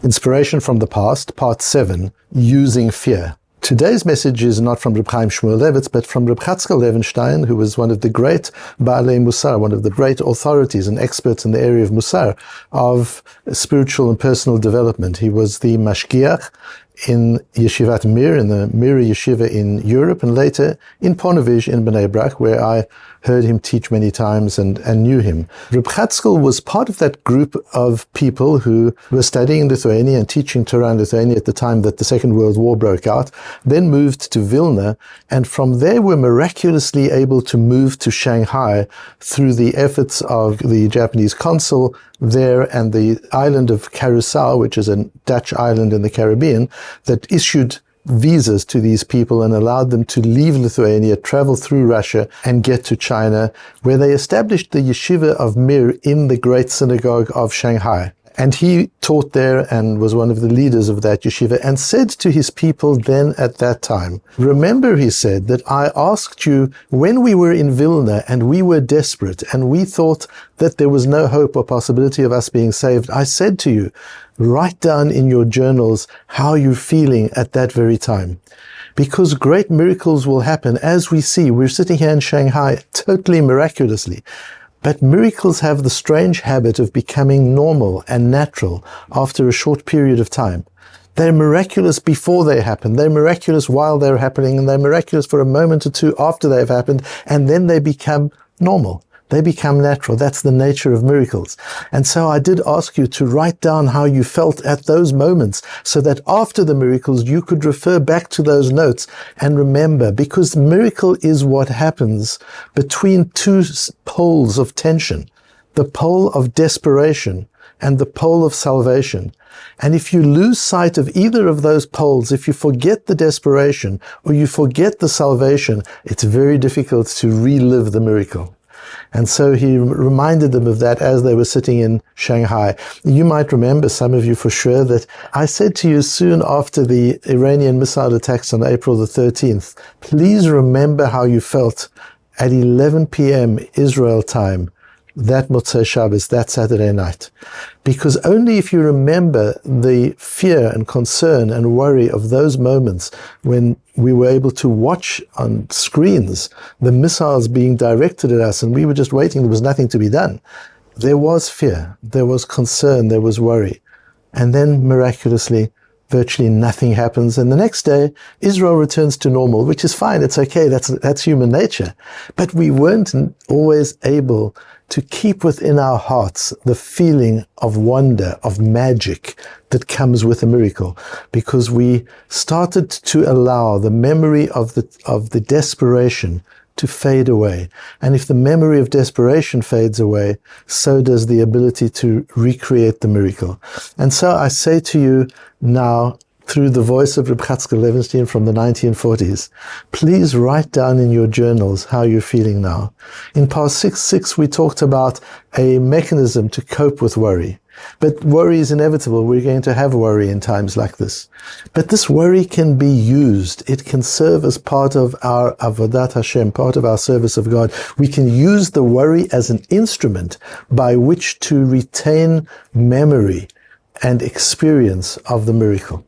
Inspiration from the Past, Part 7, Using Fear. Today's message is not from Reb Chaim Shmuel Levitz, but from Reb Chatzkel Levenstein, who was one of the great Baalei Musar, one of the great authorities and experts in the area of Musar, of spiritual and personal development. He was the Mashgiach in Yeshivat Mir, in the Mir Yeshiva in Europe, and later in Ponevezh in Bnei Brak, where I heard him teach many times and knew him. Reb Chatzkel was part of that group of people who were studying in Lithuania and teaching Torah in Lithuania at the time that the Second World War broke out, then moved to Vilna, and from there were miraculously able to move to Shanghai through the efforts of the Japanese consul there and the island of Curaçao, which is a Dutch island in the Caribbean, that issued visas to these people and allowed them to leave Lithuania, travel through Russia, and get to China, where they established the Yeshiva of Mir in the Great Synagogue of Shanghai. And he taught there and was one of the leaders of that yeshiva, and said to his people then at that time, remember, he said, that I asked you when we were in Vilna and we were desperate and we thought that there was no hope or possibility of us being saved. I said to you, write down in your journals how you're feeling at that very time. Because great miracles will happen. As we see, we're sitting here in Shanghai totally miraculously. But miracles have the strange habit of becoming normal and natural after a short period of time. They're miraculous before they happen. They're miraculous while they're happening, and they're miraculous for a moment or two after they've happened, and then they become normal. They become natural. That's the nature of miracles. And so I did ask you to write down how you felt at those moments so that after the miracles you could refer back to those notes and remember, because the miracle is what happens between two poles of tension, the pole of desperation and the pole of salvation. And if you lose sight of either of those poles, if you forget the desperation or you forget the salvation, it's very difficult to relive the miracle. And so he reminded them of that as they were sitting in Shanghai. You might remember, some of you for sure, that I said to you soon after the Iranian missile attacks on April the 13th, please remember how you felt at 11 p.m. Israel time, that Motzei Shabbos, that Saturday night. Because only if you remember the fear and concern and worry of those moments when we were able to watch on screens the missiles being directed at us and we were just waiting, there was nothing to be done. There was fear, there was concern, there was worry. And then miraculously, virtually nothing happens. And the next day, Israel returns to normal, which is fine. It's okay. That's human nature. But we weren't always able to keep within our hearts the feeling of wonder, of magic that comes with a miracle, because we started to allow the memory of the desperation to fade away. And if the memory of desperation fades away, so does the ability to recreate the miracle. And so I say to you now, through the voice of Reb Chatzkel Levenstein from the 1940s, please write down in your journals how you're feeling now. In part 6.6, we talked about a mechanism to cope with worry. But worry is inevitable. We're going to have worry in times like this. But this worry can be used. It can serve as part of our Avodat Hashem, part of our service of God. We can use the worry as an instrument by which to retain memory and experience of the miracle.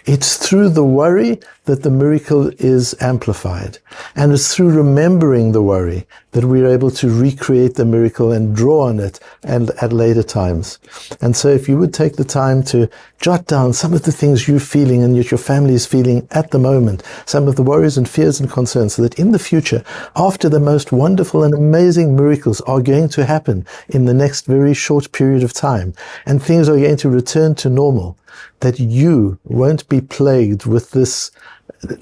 It's through the worry that the miracle is amplified. And it's through remembering the worry that we're able to recreate the miracle and draw on it and at later times. And so if you would take the time to jot down some of the things you're feeling and your family is feeling at the moment, some of the worries and fears and concerns, so that in the future, after the most wonderful and amazing miracles are going to happen in the next very short period of time, and things are going to return to normal, that you won't be plagued with this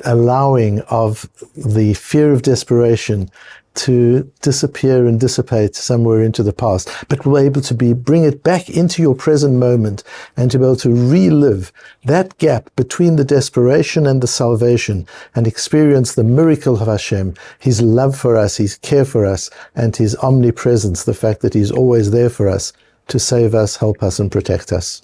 allowing of the fear of desperation to disappear and dissipate somewhere into the past, but will be able to bring it back into your present moment and to be able to relive that gap between the desperation and the salvation and experience the miracle of Hashem, His love for us, His care for us, and His omnipresence, the fact that He's always there for us to save us, help us, and protect us.